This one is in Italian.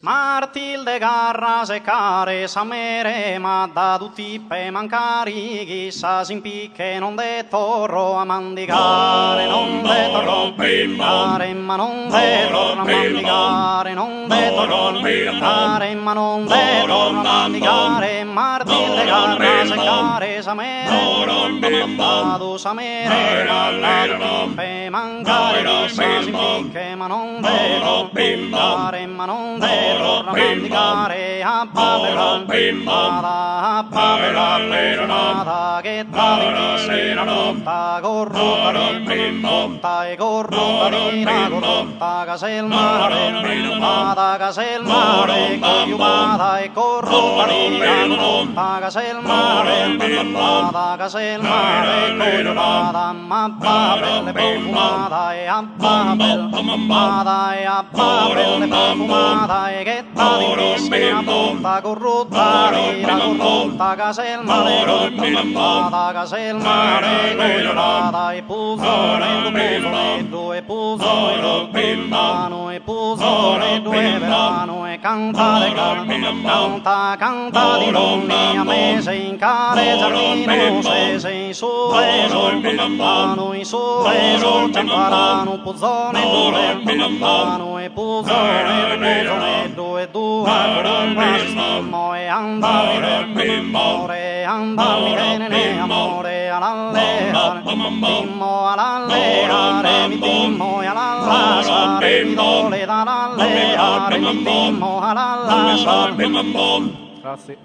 Martilde garra seccare s'amere, ma da tutti pe mancari, chissà s'impicche non de torro a mandicare, non de torro a mandicare, ma non de torro a mandicare, non de torro a mandicare, ma non de torro a mandicare, Martilde garra seccare s'amere, ma da s'amere, ma da tutti pe mancare, chissà s'impicche ma non de torro a mandicare, ma non de torna a mandicare a Babylon, a Babylon, che tali la corrotta e corrotta di la corrotta, casel mare, casel mare, cogliumata e corrotta di la corrotta, casel mare, casel mare, cogliumata, ma Babel, profumata e a Babel, e a Babel, profumata e che tali una punta corrotta, la corrotta casel mare, casel mare, cogliumata e pusone, due pusone, verano e pusone, due verano e cantare, canta di nonni a me se in care giardino se sei su vanno in su ciamparano puzzone vanno e puzzone due amore andami amore all'alleare timmo all'alleare mi timmo all'allasare mi dole dall'alleare mi timmo all'allasare. Grazie.